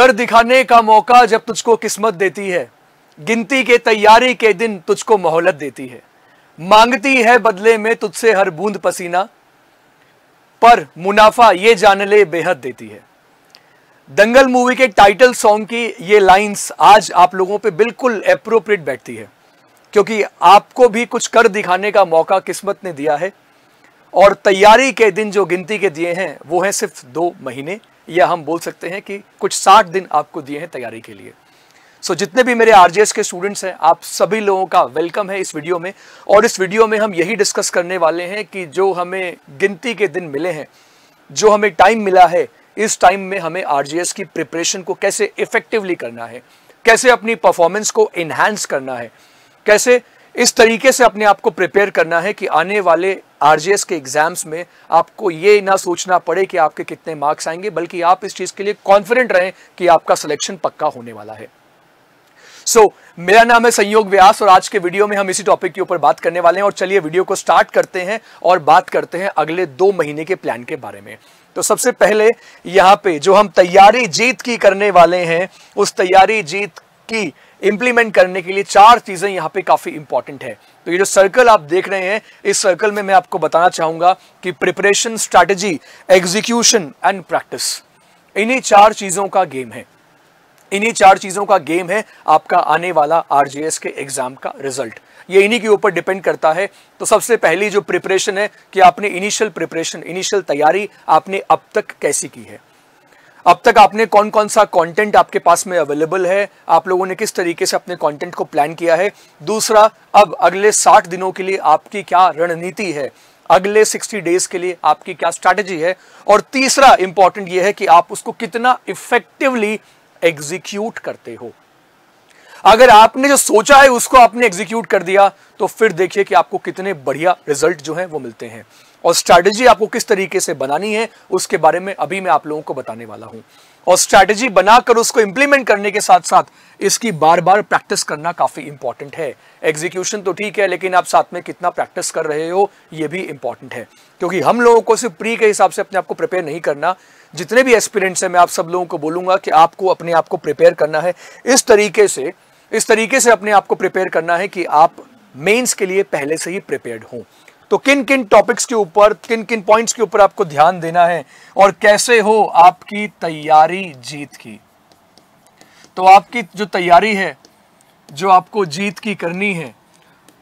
कर दिखाने का मौका जब तुझको किस्मत देती है, गिनती के तैयारी के दिन तुझको मोहलत देती है, मांगती है बदले में तुझसे हर बूंद पसीना, पर मुनाफा ये जान ले बेहद देती है। दंगल मूवी के टाइटल सॉन्ग की ये लाइंस आज आप लोगों पे बिल्कुल एप्रोप्रिएट बैठती है, क्योंकि आपको भी कुछ कर दिखाने का मौका किस्मत ने दिया है और तैयारी के दिन जो गिनती के दिए हैं वो है सिर्फ 2 महीने, या हम बोल सकते हैं कि कुछ 60 दिन आपको दिए हैं तैयारी के लिए। सो जितने भी मेरे आरजेएस के स्टूडेंट्स हैं, आप सभी लोगों का वेलकम है इस वीडियो में। और इस वीडियो में हम यही डिस्कस करने वाले हैं कि जो हमें गिनती के दिन मिले हैं, जो हमें टाइम मिला है, इस टाइम में हमें आरजेएस की प्रिपरेशन को कैसे इफेक्टिवली करना है, कैसे अपनी परफॉर्मेंस को इन्हांस करना है, कैसे इस तरीके से अपने आप को प्रिपेयर करना है कि आने वाले आरजेएस के एग्जाम्स में आपको ये ना सोचना पड़े कि आपके कितने मार्क्स आएंगे, बल्कि आप इस चीज के लिए कॉन्फिडेंट रहें कि आपका सिलेक्शन पक्का होने वाला है। मेरा नाम है संयोग व्यास और आज के वीडियो में हम इसी टॉपिक के ऊपर बात करने वाले हैं। और चलिए वीडियो को स्टार्ट करते हैं और बात करते हैं अगले 2 महीने के प्लान के बारे में। तो सबसे पहले यहाँ पे जो हम तैयारी जीत की करने वाले हैं, उस तैयारी जीत की इंप्लीमेंट करने के लिए 4 चीजें यहाँ पे काफी इंपॉर्टेंट है। तो ये जो सर्कल आप देख रहे हैं, इस सर्कल में मैं आपको बताना चाहूंगा कि preparation, strategy, execution and practice, इन्हीं 4 चीजों का गेम है। इन्हीं 4 चीजों का गेम है आपका आने वाला आरजेएस के एग्जाम का रिजल्ट। ये इन्हीं के ऊपर डिपेंड करता है। तो सबसे पहली जो प्रिपरेशन है कि आपने इनिशियल प्रिपरेशन, इनिशियल तैयारी आपने अब तक कैसी की है, अब तक आपने कौन कौन सा कंटेंट आपके पास में अवेलेबल है, आप लोगों ने किस तरीके से अपने कंटेंट को प्लान किया है। दूसरा, अब अगले 60 दिनों के लिए आपकी क्या रणनीति है, अगले 60 डेज के लिए आपकी क्या स्ट्रैटेजी है। और तीसरा इंपॉर्टेंट यह है कि आप उसको कितना इफेक्टिवली एग्जीक्यूट करते हो। अगर आपने जो सोचा है उसको आपने एग्जीक्यूट कर दिया तो फिर देखिए कि आपको कितने बढ़िया रिजल्ट जो हैं वो मिलते हैं। और स्ट्रैटेजी आपको किस तरीके से बनानी है उसके बारे में अभी मैं आप लोगों को बताने वाला हूं। और स्ट्रैटेजी बनाकर उसको इंप्लीमेंट करने के साथ साथ इसकी बार बार प्रैक्टिस करना काफी इंपॉर्टेंट है। एग्जीक्यूशन तो ठीक है, लेकिन आप साथ में कितना प्रैक्टिस कर रहे हो ये भी इंपॉर्टेंट है, क्योंकि हम लोगों को सिर्फ प्री के हिसाब से अपने आप को प्रिपेयर नहीं करना। जितने भी एस्पिरेंट्स हैं, मैं आप सब लोगों को बोलूंगा कि आपको अपने आप को प्रिपेयर करना है इस तरीके से अपने आप को प्रिपेयर करना है कि आप मेंस के लिए पहले से ही प्रिपेयर्ड हों। तो किन किन टॉपिक्स के ऊपर, किन किन पॉइंट्स के ऊपर आपको ध्यान देना है और कैसे हो आपकी तैयारी जीत की। तो आपकी जो तैयारी है, जो आपको जीत की करनी है,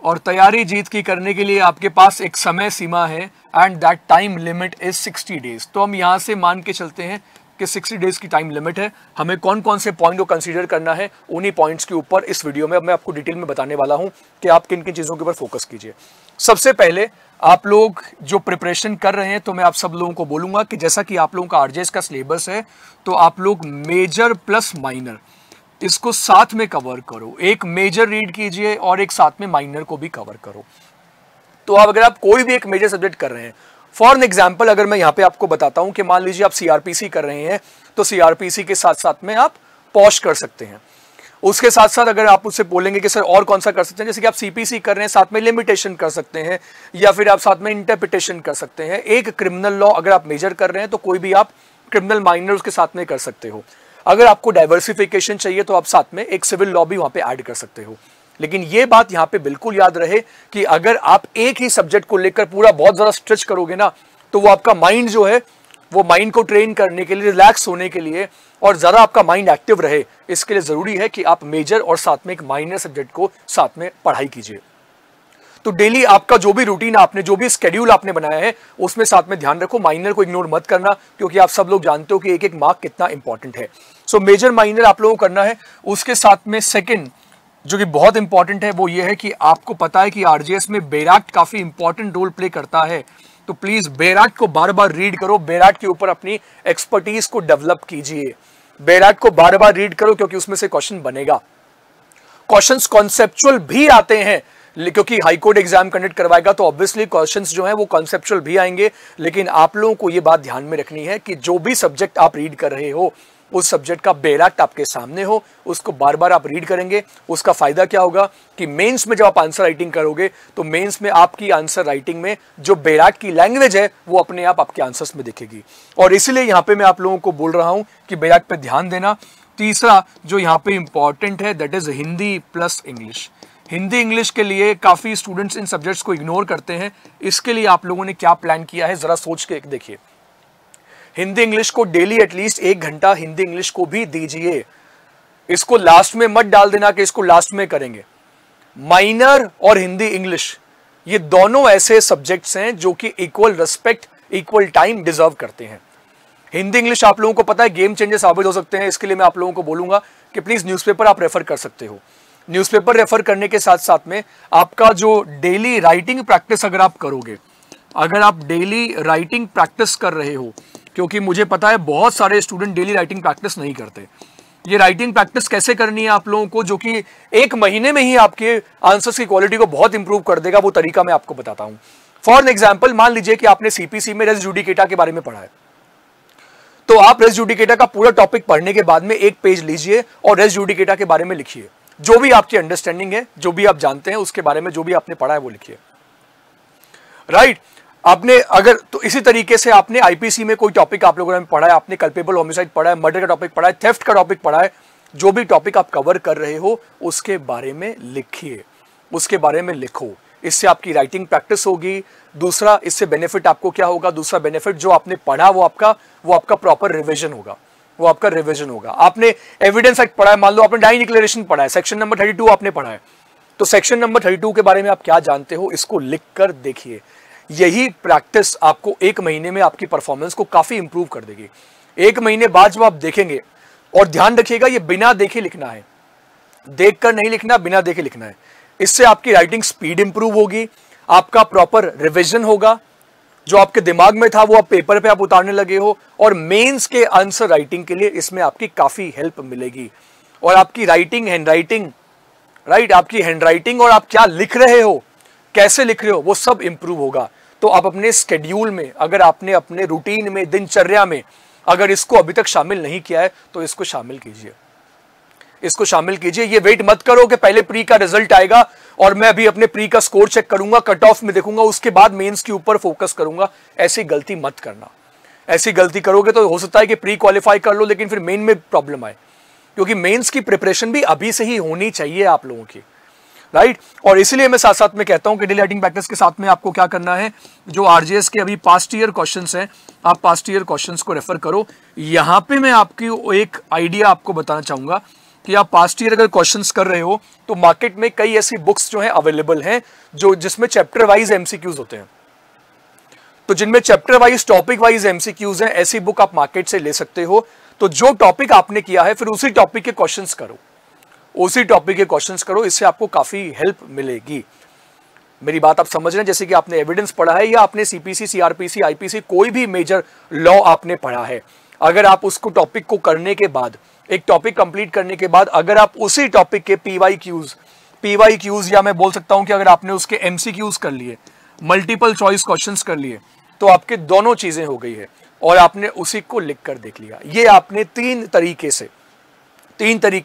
और तैयारी जीत की करने के लिए आपके पास एक समय सीमा है and that time limit is 60 days. तो हम यहां से मान के चलते हैं कि 60 डेज की टाइम लिमिट है। हमें कौन कौन से पॉइंट को कंसीडर करना है, उन्हीं पॉइंट्स के ऊपर इस वीडियो में अब मैं आपको डिटेल में बताने वाला हूं कि आप किन किन चीजों के ऊपर फोकस कीजिए। सबसे पहले आप लोग जो प्रिपरेशन कर रहे हैं, तो मैं आप सब लोगों को बोलूंगा कि जैसा कि आप लोगों का आरजेएस का सिलेबस है, तो आप लोग मेजर प्लस माइनर इसको साथ में कवर करो। एक मेजर रीड कीजिए और एक साथ में माइनर को भी कवर करो। तो अब अगर आप कोई भी एक मेजर सब्जेक्ट कर रहे हैं, फॉर एन एग्जाम्पल अगर मैं यहाँ पे आपको बताता हूं कि मान लीजिए आप सीआरपीसी कर रहे हैं, तो सीआरपीसी के साथ साथ में आप पॉश कर सकते हैं। उसके साथ साथ अगर आप उससे बोलेंगे कि सर और कौन सा कर सकते हैं, जैसे कि आप सीपीसी कर रहे हैं, साथ में लिमिटेशन कर सकते हैं, या फिर आप साथ में इंटरप्रिटेशन कर सकते हैं। एक क्रिमिनल लॉ अगर आप मेजर कर रहे हैं तो कोई भी आप क्रिमिनल माइनर उसके साथ में कर सकते हो। अगर आपको डाइवर्सिफिकेशन चाहिए तो आप साथ में एक सिविल लॉ भी वहां पे ऐड कर सकते हो। लेकिन ये बात यहां पे बिल्कुल याद रहे कि अगर आप एक ही सब्जेक्ट को लेकर पूरा बहुत ज्यादा स्ट्रेच करोगे ना, तो वो आपका माइंड जो है, वो माइंड को ट्रेन करने के लिए, रिलैक्स होने के लिए और ज्यादा आपका माइंड एक्टिव रहे, इसके लिए जरूरी है कि आप मेजर और साथ में एक माइनर सब्जेक्ट को साथ में पढ़ाई कीजिए। तो डेली आपका जो भी रूटीन, आपने जो भी स्केड्यूल आपने बनाया है, उसमें साथ में ध्यान रखो, माइनर को इग्नोर मत करना, क्योंकि आप सब लोग जानते हो कि एक एक मार्क कितना इंपॉर्टेंट है। सो मेजर माइनर आप लोगों को करना है। उसके साथ में सेकंड जो कि बहुत इंपॉर्टेंट है वो ये है कि आपको पता है कि आरजेएस में बेराट काफी इंपॉर्टेंट रोल प्ले करता है। तो प्लीज बेराट को बार बार रीड करो, बेराट के ऊपर अपनी एक्सपर्टीज को डेवलप कीजिए। बेराट को बार बार रीड करो, क्योंकि उसमें से क्वेश्चन बनेगा। क्वेश्चंस कॉन्सेप्चुअल भी आते हैं, क्योंकि हाईकोर्ट एग्जाम कंडक्ट करवाएगा तो ऑब्वियसली क्वेश्चंस जो हैं वो कॉन्सेप्चुअल भी आएंगे। लेकिन आप लोगों को ये बात ध्यान में रखनी है कि जो भी सब्जेक्ट आप रीड कर रहे हो, उस सब्जेक्ट का बेराट आपके सामने हो, उसको बार बार आप रीड करेंगे। उसका फायदा क्या होगा कि मेंस में जब आप आंसर राइटिंग करोगे तो मेंस में आपकी आंसर राइटिंग में जो बेराट की लैंग्वेज है वो अपने आप आपके आंसर्स में दिखेगी। और इसीलिए यहां पे मैं आप लोगों को बोल रहा हूं कि बेराट पे ध्यान देना। तीसरा जो यहाँ पे इंपॉर्टेंट है that is Hindi plus English. Hindi English के लिए काफी स्टूडेंट्स इन सब्जेक्ट्स को इग्नोर करते हैं, इसके लिए आप लोगों ने क्या प्लान किया है जरा सोच के देखिए। हिंदी इंग्लिश को डेली एटलीस्ट 1 घंटा हिंदी इंग्लिश को भी दीजिए। इसको लास्ट में मत डाल देना कि इसको लास्ट में करेंगे। माइनर और हिंदी इंग्लिश ये दोनों ऐसे सब्जेक्ट्स हैं जो कि equal respect, equal time deserve करते हैं। हिंदी इंग्लिश आप लोगों को पता है गेम चेंजर साबित हो सकते हैं, इसके लिए मैं आप लोगों को बोलूंगा कि प्लीज न्यूज़पेपर आप रेफर कर सकते हो। न्यूज़पेपर रेफर करने के साथ साथ में आपका जो डेली राइटिंग प्रैक्टिस अगर आप करोगे, अगर आप डेली राइटिंग प्रैक्टिस कर रहे हो, क्योंकि मुझे पता है बहुत सारे स्टूडेंट डेली राइटिंग प्रैक्टिस नहीं करते। ये राइटिंग प्रैक्टिस कैसे करनी है आप लोगों को, जो कि 1 महीने में ही आपके आंसर्स की क्वालिटी को बहुत इंप्रूव कर देगा, वो तरीका मैं आपको बताता हूं। फॉर एग्जाम्पल मान लीजिए कि आपने सीपीसी में रेस जुडिकेटा के बारे में पढ़ा है, तो आप रेस जुडिकेटा का पूरा टॉपिक पढ़ने के बाद में 1 पेज लीजिए और रेस जुडिकेटा के बारे में लिखिए। जो भी आपकी अंडरस्टैंडिंग है, जो भी आप जानते हैं उसके बारे में, जो भी आपने पढ़ा है वो लिखिए। राइट आपने अगर तो इसी तरीके से आपने आईपीसी में कोई टॉपिक आप लोगों ने पढ़ा है, आपने कल्पेबल होमिसाइड पढ़ा है, मर्डर का टॉपिक पढ़ा है, थेफ्ट का टॉपिक पढ़ा है, जो भी टॉपिक आप कवर कर रहे हो उसके बारे में लिखिए, उसके बारे में लिखो। इससे आपकी राइटिंग प्रैक्टिस होगी। दूसरा इससे बेनिफिट आपको क्या होगा, दूसरा बेनिफिट जो आपने पढ़ा वो आपका प्रॉपर रिविजन होगा, वो आपका रिविजन होगा। आपने एविडेंस एक्ट पढ़ा है, मान लो आपने डाइंग डिक्लेरेशन पढ़ा है, सेक्शन नंबर 32 आपने पढ़ा है, तो सेक्शन नंबर 32 के बारे में आप क्या जानते हो इसको लिख कर देखिए। यही प्रैक्टिस आपको 1 महीने में आपकी परफॉर्मेंस को काफी इंप्रूव कर देगी। 1 महीने बाद जब आप देखेंगे, और ध्यान रखिएगा ये बिना देखे लिखना है, देखकर नहीं लिखना, बिना देखे लिखना है। इससे आपकी राइटिंग स्पीड इंप्रूव होगी, आपका प्रॉपर रिवीजन होगा, जो आपके दिमाग में था वो आप पेपर पे आप उतारने लगे हो, और मेंस के आंसर राइटिंग के लिए इसमें आपकी काफी हेल्प मिलेगी। और आपकी राइटिंग, हैंडराइटिंग, राइट आपकी हैंडराइटिंग और आप क्या लिख रहे हो, कैसे लिख रहे हो, वो सब इंप्रूव होगा। तो आप अपने स्केड्यूल में, अगर आपने अपने रूटीन में, दिनचर्या में अगर इसको अभी तक शामिल नहीं किया है तो इसको शामिल कीजिए, इसको शामिल कीजिए। ये वेट मत करो कि पहले प्री का रिजल्ट आएगा और मैं अभी अपने प्री का स्कोर चेक करूंगा, कट ऑफ में देखूंगा, उसके बाद मेंस के ऊपर फोकस करूंगा। ऐसी गलती मत करना। ऐसी गलती करोगे तो हो सकता है कि प्री क्वालिफाई कर लो लेकिन फिर मेन में प्रॉब्लम आए, क्योंकि मेंस की प्रिपरेशन भी अभी से ही होनी चाहिए आप लोगों की, राइट। और इसलिए मैं साथ साथ में कहता हूं कि डेली राइटिंग प्रैक्टिस के साथ में आपको क्या करना है, जो आरजेएस के अभी पास्ट ईयर क्वेश्चंस हैं, आप पास्ट ईयर क्वेश्चंस को रेफर करो। यहां पे मैं आपकी एक आइडिया आपको बताना चाहूंगा कि आप पास्ट ईयर अगर क्वेश्चंस कर रहे हो तो मार्केट में कई ऐसी बुक्स जो है अवेलेबल हैं जो जिसमें चैप्टर वाइज एमसीक्यूज होते हैं। तो जिनमें chapter wise, topic wise MCQs हैं, ऐसी बुक आप मार्केट से ले सकते हो। तो जो टॉपिक आपने किया है फिर उसी टॉपिक के क्वेश्चंस करो, उसी टॉपिक के क्वेश्चंस करो, इससे आपको काफी हेल्प मिलेगी। मेरी बात आप समझ रहे हैं, जैसे कि आपने एविडेंस पढ़ा है या आपने सीपीसी, सीआरपीसी, आईपीसी, कोई भी मेजर लॉ आपने पढ़ा है, अगर आप उसको टॉपिक को करने के बाद, एक टॉपिक कंप्लीट करने के बाद अगर आप उसी टॉपिक के पीवाईक्यूज या मैं बोल सकता हूं कि अगर आपने उसके एमसीक्यूज कर लिए, मल्टीपल चॉइस क्वेश्चंस कर लिए, तो आपके दोनों चीजें हो गई है और आपने उसी को लिख कर देख लिया। ये आपने तीन तरीके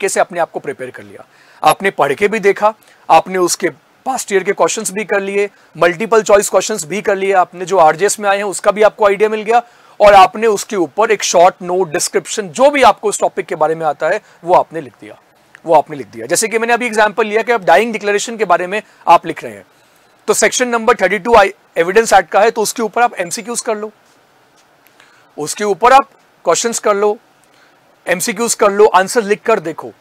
से अपने आप को प्रिपेयर कर लिया। आपने पढ़ के भी देखा, आपने उसके पास्ट ईयर के क्वेश्चंस भी कर लिए, मल्टीपल चॉइस क्वेश्चंस भी कर लिए, आपने जो आरजेएस में आए हैं उसका भी आपको आइडिया मिल गया, और आपने उसके ऊपर एक शॉर्ट नोट, डिस्क्रिप्शन, जो भी आपको उस टॉपिक के बारे में आता है वो आपने लिख दिया। जैसे कि मैंने अभी एग्जांपल लिया कि आप डाइंग डिक्लेरेशन के बारे में आप लिख रहे हैं, तो सेक्शन नंबर 32 एविडेंस एक्ट का है, तो उसके ऊपर आप एमसीक्यूज कर लो, उसके ऊपर आप क्वेश्चंस कर लो, एमसीक्यूज कर लो, आंसर लिख कर देखो,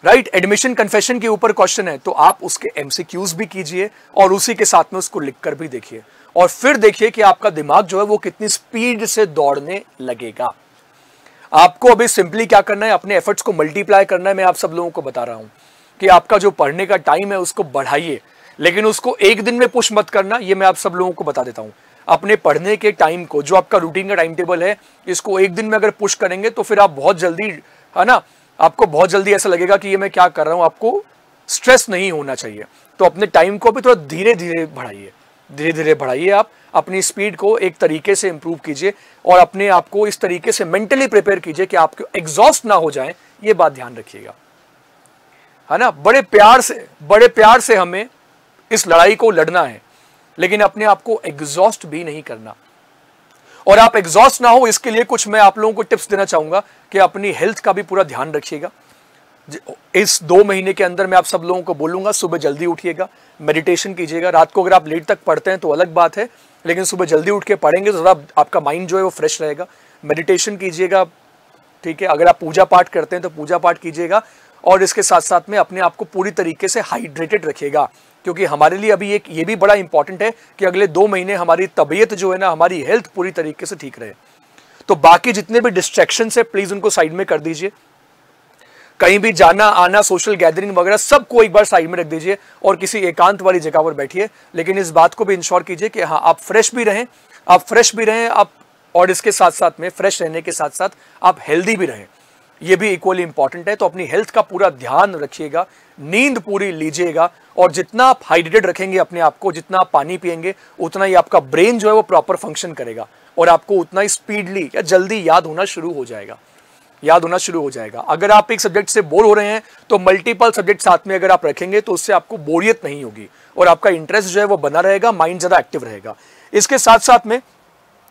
राइट। एडमिशन कन्फेशन के ऊपर क्वेश्चन है तो आप उसके एमसीक्यूज भी कीजिए और उसी के साथ में उसको लिखकर भी देखिए, और फिर देखिए कि आपका दिमाग जो है वो कितनी स्पीड से दौड़ने लगेगा। आपको अभी सिंपली क्या करना है, अपने एफर्ट्स को मल्टीप्लाई करना है। मैं आप सब लोगों को बता रहा हूं कि आपका जो पढ़ने का टाइम है उसको बढ़ाइए, लेकिन उसको एक दिन में पुश मत करना, ये मैं आप सब लोगों को बता देता हूं। अपने पढ़ने के टाइम को, जो आपका रूटीन का टाइम टेबल है, इसको एक दिन में अगर पुश करेंगे तो फिर आप बहुत जल्दी, है ना, आपको बहुत जल्दी ऐसा लगेगा कि ये मैं क्या कर रहा हूं। आपको स्ट्रेस नहीं होना चाहिए, तो अपने टाइम को भी थोड़ा धीरे धीरे बढ़ाइए। आप अपनी स्पीड को एक तरीके से इंप्रूव कीजिए और अपने आप को इस तरीके से मेंटली प्रिपेयर कीजिए कि आपको एग्जॉस्ट ना हो जाए, ये बात ध्यान रखिएगा, है ना। बड़े प्यार से हमें इस लड़ाई को लड़ना है, लेकिन अपने आप को एग्जॉस्ट भी नहीं करना। और आप एग्जॉस्ट ना हो, इसके लिए कुछ मैं आप लोगों को टिप्स देना चाहूंगा कि अपनी हेल्थ का भी पूरा ध्यान रखिएगा। इस 2 महीने के अंदर मैं आप सब लोगों को बोलूंगा, सुबह जल्दी उठिएगा, मेडिटेशन कीजिएगा। रात को अगर आप लेट तक पढ़ते हैं तो अलग बात है, लेकिन सुबह जल्दी उठ के पढ़ेंगे तो ज़रा आपका माइंड जो है वो फ्रेश रहेगा। मेडिटेशन कीजिएगा, ठीक है। अगर आप पूजा पाठ करते हैं तो पूजा पाठ कीजिएगा, और इसके साथ साथ में अपने आप को पूरी तरीके से हाइड्रेटेड रखिएगा, क्योंकि हमारे लिए अभी एक ये भी बड़ा इंपॉर्टेंट है कि अगले 2 महीने हमारी तबीयत जो है ना, हमारी हेल्थ पूरी तरीके से ठीक रहे। तो बाकी जितने भी डिस्ट्रैक्शन है प्लीज उनको साइड में कर दीजिए। कहीं भी जाना आना, सोशल गैदरिंग वगैरह सबको एक बार साइड में रख दीजिए और किसी एकांत वाली जगह पर बैठिए। लेकिन इस बात को भी इंश्योर कीजिए कि हाँ, आप फ्रेश भी रहें, आप, और इसके साथ साथ में फ्रेश रहने के साथ साथ आप हेल्दी भी रहें, ये भी इक्वली इंपॉर्टेंट है। तो अपनी हेल्थ का पूरा ध्यान रखिएगा, नींद पूरी लीजिएगा, और जितना आप हाइड्रेटेड रखेंगे अपने आप को, जितना आप पानी पिएंगे, उतना ही आपका ब्रेन जो है वो प्रॉपर फंक्शन करेगा, और आपको उतना ही स्पीडली या जल्दी याद होना शुरू हो जाएगा। अगर आप एक सब्जेक्ट से बोर हो रहे हैं तो मल्टीपल सब्जेक्ट साथ में अगर आप रखेंगे तो उससे आपको बोरियत नहीं होगी, और आपका इंटरेस्ट जो है वो बना रहेगा, माइंड ज्यादा एक्टिव रहेगा। इसके साथ साथ में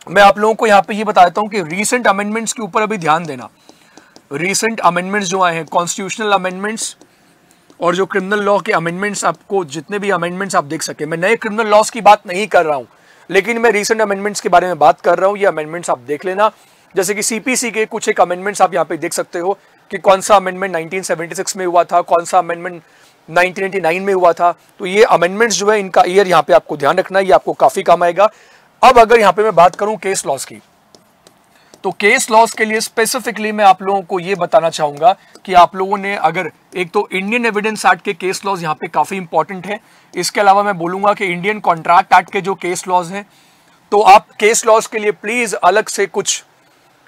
मैं आप लोगों को यहाँ पे ये बता देता हूँ कि रीसेंट अमेंडमेंट्स के ऊपर अभी ध्यान देना। रीसेंट अमेंडमेंट्स जो आए हैं, कॉन्स्टिट्यूशनल अमेंडमेंट्स और जो क्रिमिनल लॉ के अमेंडमेंट्स, आपको जितने भी अमेंडमेंट्स आप देख सके, मैं नए क्रिमिनल लॉस की बात नहीं कर रहा हूं, लेकिन मैं रीसेंट अमेंडमेंट्स के बारे में बात कर रहा हूं। ये अमेंडमेंट्स आप देख लेना। जैसे कि सीपीसी के कुछ एक अमेंडमेंट्स आप यहाँ पे देख सकते हो कि कौन सा अमेंडमेंट 1976 में हुआ था, कौन सा अमेंडमेंट 1989 में हुआ था। तो ये अमेंडमेंट्स जो है, इनका ईयर यहाँ पे आपको ध्यान रखना है, ये आपको काफी काम आएगा। अब अगर यहाँ पे मैं बात करूं केस लॉस की, तो केस लॉस के लिए स्पेसिफिकली मैं आप लोगों को यह बताना चाहूंगा कि आप लोगों ने, अगर एक तो इंडियन एविडेंस एक्ट के केस लॉज यहां पे काफी इंपॉर्टेंट है। इसके अलावा मैं बोलूंगा कि इंडियन कॉन्ट्रैक्ट एक्ट के जो केस लॉज हैं, तो आप केस लॉज के लिए प्लीज अलग से कुछ,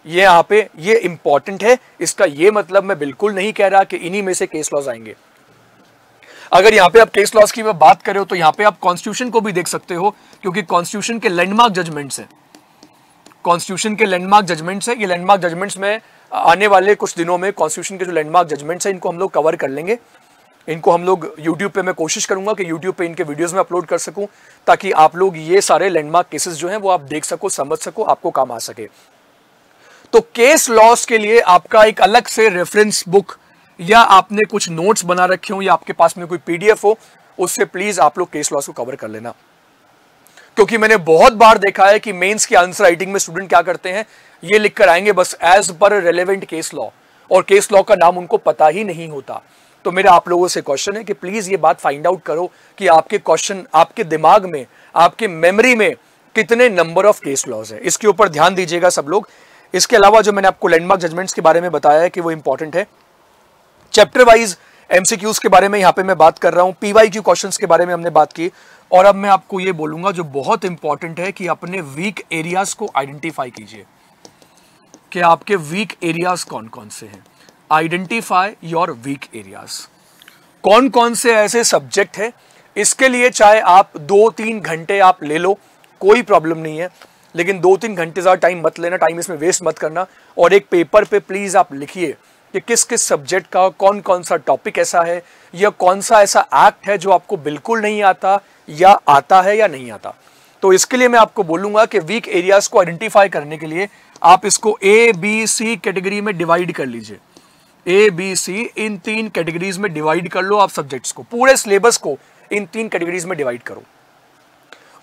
ये यहां पे ये इंपॉर्टेंट है। इसका ये मतलब मैं बिल्कुल नहीं कह रहा कि इन्हीं में से केस लॉज आएंगे। अगर यहाँ पे आप केस लॉस की बात करें तो यहाँ पे आप कॉन्स्टिट्यूशन को भी देख सकते हो, क्योंकि कॉन्स्टिट्यूशन के लैंडमार्क जजमेंट्स हैं। कॉन्स्टिट्यूशन के लैंडमार्क जजमेंट्स है, ये लैंडमार्क जजमेंट्स में आने वाले कुछ दिनों में कॉन्स्टिट्यूशन के जो लैंडमार्क जजमेंट्स हैं, इनको हम लोग कवर कर लेंगे। इनको हम लोग यूट्यूब पे, मैं कोशिश करूंगा कि यूट्यूब पे इनके वीडियोस में अपलोड कर सकूं, ताकि आप लोग ये सारे लैंडमार्क केसेस जो हैं वो आप देख सको, समझ सको, आपको काम आ सके। तो केस लॉस के लिए आपका एक अलग से रेफरेंस बुक, या आपने कुछ नोट्स बना रखे हो, या आपके पास में कोई पीडीएफ हो, उससे प्लीज आप लोग केस लॉस को कवर कर लेना। क्योंकि मैंने बहुत बार देखा है कि मेंस की आंसर राइटिंग में स्टूडेंट क्या करते हैं, ये लिख कर आएंगे बस एज पर रेलेवेंट केस लॉ, और केस लॉ का नाम उनको पता ही नहीं होता। तो मेरा आप लोगों से क्वेश्चन है कि प्लीज ये बात फाइंड आउट करो कि आपके क्वेश्चन, आपके दिमाग में, आपके मेमोरी में कितने नंबर ऑफ केस लॉज है, इसके ऊपर ध्यान दीजिएगा सब लोग। इसके अलावा जो मैंने आपको लैंडमार्क जजमेंट्स के बारे में बताया है कि वो इंपॉर्टेंट है। चैप्टर वाइज एमसीक्यूज के बारे में यहां पे मैं बात कर रहा हूं, पीवाईक्यू क्वेश्चंस के बारे में हमने बात की, और अब मैं आपको ये बोलूंगा जो बहुत इंपॉर्टेंट है कि अपने वीक एरियाज को आइडेंटिफाई कीजिए कि आपके वीक एरियाज कौन कौन से हैं। आइडेंटिफाई योर वीक एरियाज, कौन कौन से ऐसे सब्जेक्ट है। इसके लिए चाहे आप 2-3 घंटे आप ले लो, कोई प्रॉब्लम नहीं है, लेकिन 2-3 घंटे ज्यादा टाइम मत लेना, टाइम इसमें वेस्ट मत करना। और एक पेपर पे प्लीज आप लिखिए कि किस किस सब्जेक्ट का कौन कौन सा टॉपिक ऐसा है, या कौन सा ऐसा एक्ट है जो आपको बिल्कुल नहीं आता, या आता है या नहीं आता। तो इसके लिए मैं आपको बोलूंगा कि वीक एरियाज को आइडेंटिफाई करने के लिए आप इसको A-B-C कैटेगरी में डिवाइड कर लीजिए। A-B-C इन 3 कैटेगरीज में डिवाइड कर लो आप सब्जेक्ट्स को, पूरे सिलेबस को इन 3 कैटेगरीज में डिवाइड करो।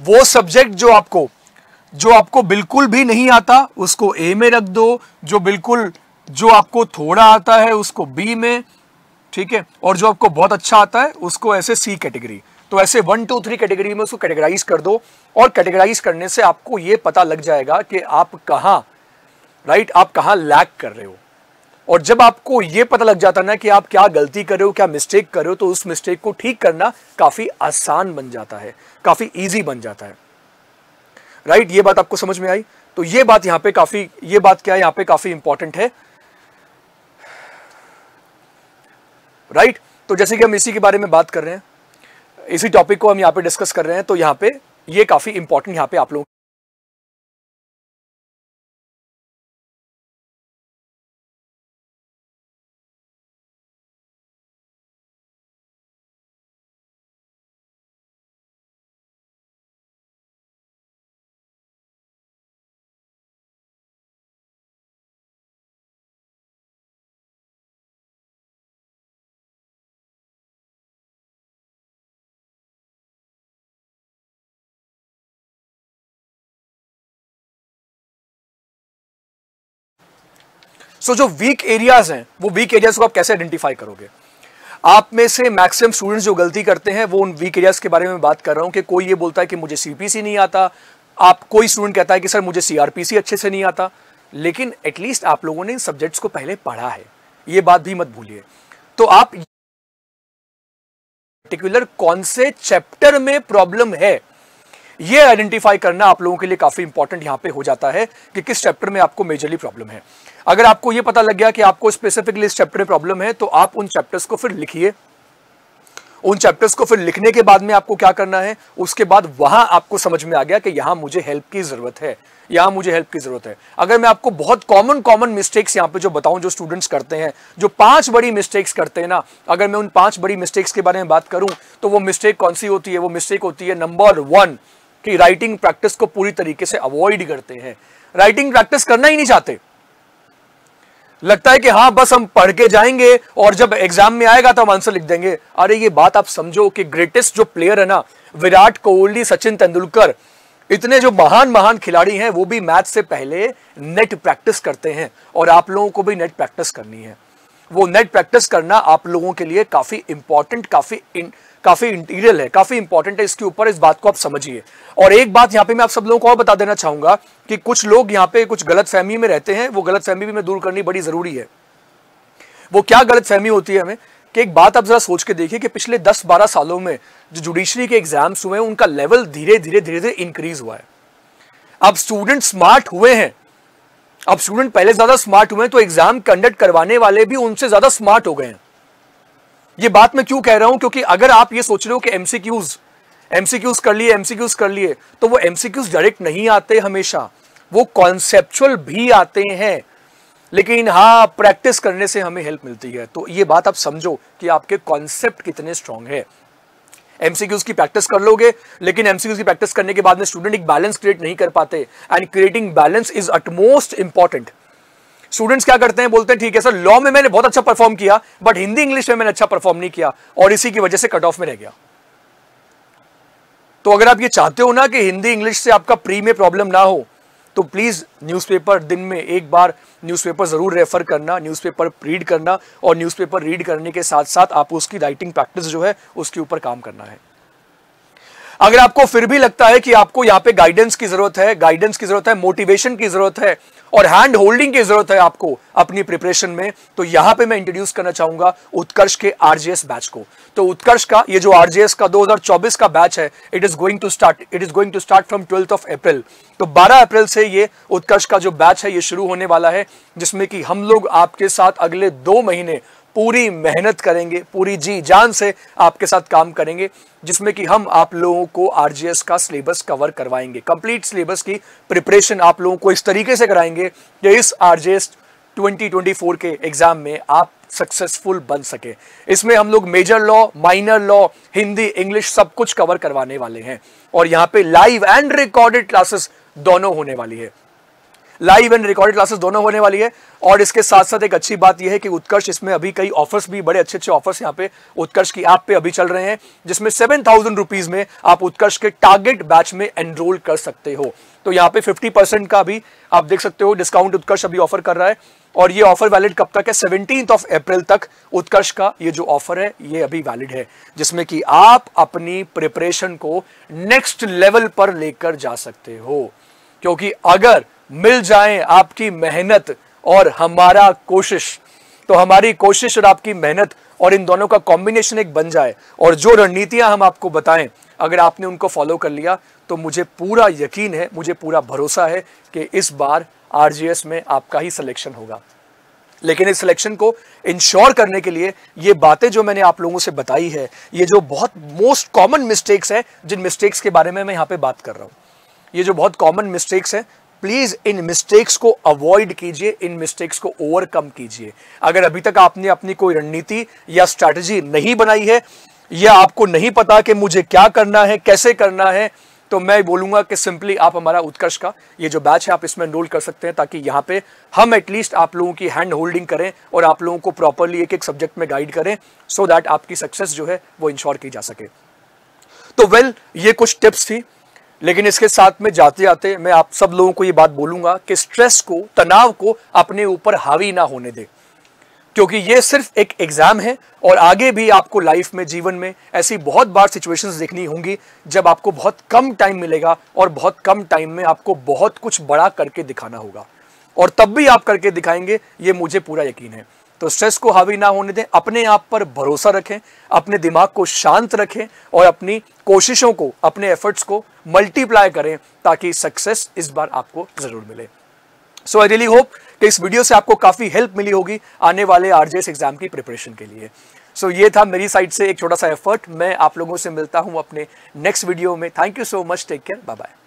वो सब्जेक्ट जो आपको बिल्कुल भी नहीं आता उसको A में रख दो, जो आपको थोड़ा आता है उसको B में, ठीक है, और जो आपको बहुत अच्छा आता है उसको ऐसे C कैटेगरी। तो ऐसे 1, 2, 3 कैटेगरी में उसको कैटेगराइज कर दो, और कैटेगराइज करने से आपको यह पता लग जाएगा कि आप कहां, राइट, आप कहां लैग कर रहे हो। और जब आपको यह पता लग जाता है ना कि आप क्या गलती कर रहे हो, क्या मिस्टेक कर रहे हो, तो उस मिस्टेक को ठीक करना काफी आसान बन जाता है, काफी ईजी बन जाता है, राइट। ये बात आपको समझ में आई। तो ये बात यहां पे काफी, ये बात क्या है यहां पे काफी इंपॉर्टेंट है, राइट। तो जैसे कि हम इसी के बारे में बात कर रहे हैं, इसी टॉपिक को हम यहां पे डिस्कस कर रहे हैं, तो यहां पे ये काफी इंपॉर्टेंट यहां पे आप लोग सो जो वीक एरियाज हैं, वो वीक एरियाज को आप कैसे आइडेंटिफाई करोगे? आप में से मैक्सिमम स्टूडेंट्स जो गलती करते हैं वो उन वीक एरियाज के बारे में बात कर रहा हूं कि कोई ये बोलता है कि मुझे सीपीसी नहीं आता, आप कोई स्टूडेंट कहता है कि सर मुझे सीआरपीसी अच्छे से नहीं आता, लेकिन एटलीस्ट आप लोगों ने इन सब्जेक्ट्स को पहले पढ़ा है, ये बात भी मत भूलिए। तो आप पर्टिकुलर कौन से चैप्टर में प्रॉब्लम है ये आइडेंटिफाई करना आप लोगों के लिए काफी इंपॉर्टेंट यहां पे हो जाता है कि किस चैप्टर में आपको मेजरली प्रॉब्लम है। अगर आपको ये पता लग गया कि आपको स्पेसिफिकली इस चैप्टर में प्रॉब्लम है, तो आप उन चैप्टर्स को फिर लिखिए। उन चैप्टर्स को फिर लिखने के बाद में आपको क्या करना है, उसके बाद वहां आपको समझ में आ गया कि यहां मुझे हेल्प की जरूरत है, यहां मुझे हेल्प की जरूरत है। अगर मैं आपको बहुत कॉमन मिस्टेक्स यहां पे जो बताऊं जो स्टूडेंट्स करते हैं, जो 5 बड़ी मिस्टेक्स करते हैं ना, अगर मैं उन 5 बड़ी मिस्टेक्स के बारे में बात करूं तो वो मिस्टेक कौन सी होती है? वो मिस्टेक होती है नंबर 1 कि राइटिंग प्रैक्टिस को पूरी तरीके से अवॉइड करते हैं। राइटिंग प्रैक्टिस करना ही नहीं चाहते, लगता है कि हाँ बस हम पढ़ के जाएंगे और जब एग्जाम में आएगा तो हम आंसर लिख देंगे। अरे ये बात आप समझो कि ग्रेटेस्ट जो प्लेयर है ना, विराट कोहली, सचिन तेंदुलकर, इतने जो महान खिलाड़ी हैं, वो भी मैच से पहले नेट प्रैक्टिस करते हैं और आप लोगों को भी नेट प्रैक्टिस करनी है। वो नेट प्रैक्टिस करना आप लोगों के लिए काफी इंपॉर्टेंट, काफी इंटीरियल है, काफी इंपॉर्टेंट है। इसके ऊपर इस बात को आप समझिए। और एक बात यहां पे मैं आप सब लोगों को और बता देना चाहूंगा कि कुछ लोग यहां पे कुछ गलतफहमी में रहते हैं, वो गलतफहमी भी मैं दूर करनी बड़ी जरूरी है। वो क्या गलतफहमी होती है हमें कि एक बात आप जरा सोच के देखिए कि पिछले 10-12 सालों में जो जुडिशरी के एग्जाम्स हुए हैं, उनका लेवल धीरे धीरे इंक्रीज हुआ है। अब स्टूडेंट स्मार्ट हुए हैं, अब स्टूडेंट पहले ज्यादा स्मार्ट हुए हैं, तो एग्जाम कंडक्ट करवाने वाले भी उनसे ज्यादा स्मार्ट हो गए हैं। ये बात मैं क्यों कह रहा हूं? क्योंकि अगर आप ये सोच रहे हो कि एमसीक्यूज कर लिए, तो वो एमसीक्यूज डायरेक्ट नहीं आते हमेशा, वो कॉन्सेप्चुअल भी आते हैं, लेकिन हाँ प्रैक्टिस करने से हमें हेल्प मिलती है। तो ये बात आप समझो कि आपके कॉन्सेप्ट कितने स्ट्रांग है। एमसीक्यूज की प्रैक्टिस कर लोगे, लेकिन एमसीक्यूज की प्रैक्टिस करने के बाद में स्टूडेंट एक बैलेंस क्रिएट नहीं कर पाते, and creating balance is utmost important. Students क्या करते हैं, बोलते हैं ठीक है सर लॉ में मैंने बहुत अच्छा परफॉर्म किया, बट हिंदी इंग्लिश में मैंने अच्छा परफॉर्म नहीं किया और इसी की वजह से कट ऑफ में रह गया। तो अगर आप ये चाहते हो ना कि हिंदी इंग्लिश से आपका प्री में प्रॉब्लम ना हो, तो प्लीज न्यूज़पेपर दिन में एक बार न्यूज़पेपर जरूर रेफर करना, न्यूज़पेपर रीड करना, और न्यूज़पेपर रीड करने के साथ साथ आप उसकी राइटिंग प्रैक्टिस जो है उसके ऊपर काम करना है। अगर आपको फिर भी लगता है कि आपको यहाँ पे गाइडेंस की जरूरत है, मोटिवेशन की जरूरत है और हैंड होल्डिंग की जरूरत है आपको अपनी प्रिपरेशन में, तो यहां पे मैं इंट्रोड्यूस करना चाहूंगा उत्कर्ष के आरजेएस बैच को। तो उत्कर्ष का ये जो आरजेएस का 2024 का बैच है, it is going to start from 12 April. तो 12 अप्रैल से ये उत्कर्ष का जो बैच है ये शुरू होने वाला है, जिसमें कि हम लोग आपके साथ अगले 2 महीने पूरी मेहनत करेंगे, पूरी जी जान से आपके साथ काम करेंगे, जिसमें कि हम आप लोगों को आरजीएस का सिलेबस कवर करवाएंगे। कंप्लीट सिलेबस की प्रिपरेशन आप लोगों को इस तरीके से कराएंगे कि इस आरजीएस 2024 के एग्जाम में आप सक्सेसफुल बन सके। इसमें हम लोग major law, minor law, Hindi, English सब कुछ कवर करवाने वाले हैं, और यहाँ पे लाइव एंड रिकॉर्डेड क्लासेस दोनों होने वाली है। लाइव एंड रिकॉर्डेड क्लासेस दोनों होने वाली है। और इसके साथ साथ एक अच्छी बात यह है कि उत्कर्ष इसमें अभी कई ऑफर्स भी, बड़े अच्छे ऑफर्स यहाँ पे उत्कर्ष की ऐप पे अभी चल रहे हैं, जिसमें 7,000 रुपीज में आप उत्कर्ष के टारगेट बैच में एनरोल कर सकते हो। तो यहाँ पे 50% का भी आप देख सकते हो डिस्काउंट उत्कर्ष अभी ऑफर कर रहा है, और ये ऑफर वैलिड कब तक है? 17 अप्रैल तक उत्कर्ष का ये जो ऑफर है ये अभी वैलिड है, जिसमें कि आप अपनी प्रिपरेशन को नेक्स्ट लेवल पर लेकर जा सकते हो। क्योंकि अगर मिल जाए आपकी मेहनत और हमारा कोशिश, तो हमारी कोशिश और आपकी मेहनत और इन दोनों का कॉम्बिनेशन एक बन जाए, और जो रणनीतियां हम आपको बताएं अगर आपने उनको फॉलो कर लिया, तो मुझे पूरा यकीन है, मुझे पूरा भरोसा है कि इस बार आरजीएस में आपका ही सिलेक्शन होगा। लेकिन इस सिलेक्शन को इंश्योर करने के लिए ये बातें जो मैंने आप लोगों से बताई है, ये जो बहुत मोस्ट कॉमन मिस्टेक्स है, जिन मिस्टेक्स के बारे में मैं यहाँ पे बात कर रहा हूँ, ये जो बहुत कॉमन मिस्टेक्स हैं, प्लीज इन मिस्टेक्स को अवॉइड कीजिए, इन मिस्टेक्स को ओवरकम कीजिए। अगर अभी तक आपने अपनी कोई रणनीति या स्ट्रैटेजी नहीं बनाई है, या आपको नहीं पता कि मुझे क्या करना है, कैसे करना है, तो मैं बोलूंगा कि सिंपली आप हमारा उत्कर्ष का ये जो बैच है आप इसमें एनरोल कर सकते हैं, ताकि यहाँ पे हम एटलीस्ट आप लोगों की हैंड होल्डिंग करें और आप लोगों को प्रॉपरली एक एक सब्जेक्ट में गाइड करें, सो दैट आपकी सक्सेस जो है वो इंश्योर की जा सके। तो वेल, ये कुछ टिप्स थी। लेकिन इसके साथ में जाते जाते मैं आप सब लोगों को ये बात बोलूंगा कि स्ट्रेस को, तनाव को अपने ऊपर हावी ना होने दे, क्योंकि ये सिर्फ एक एग्जाम है और आगे भी आपको लाइफ में, जीवन में ऐसी बहुत बार सिचुएशंस देखनी होंगी जब आपको बहुत कम टाइम मिलेगा और बहुत कम टाइम में आपको बहुत कुछ बड़ा करके दिखाना होगा, और तब भी आप करके दिखाएंगे, ये मुझे पूरा यकीन है। तो स्ट्रेस को हावी ना होने दें, अपने आप पर भरोसा रखें, अपने दिमाग को शांत रखें और अपनी कोशिशों को, अपने एफर्ट्स को मल्टीप्लाई करें ताकि सक्सेस इस बार आपको जरूर मिले। सो आई रियली होप कि इस वीडियो से आपको काफी हेल्प मिली होगी आने वाले आरजेएस एग्जाम की प्रिपरेशन के लिए। सो ये था मेरी साइड से एक छोटा सा एफर्ट। मैं आप लोगों से मिलता हूं अपने नेक्स्ट वीडियो में। Thank you so much, take care, bye bye.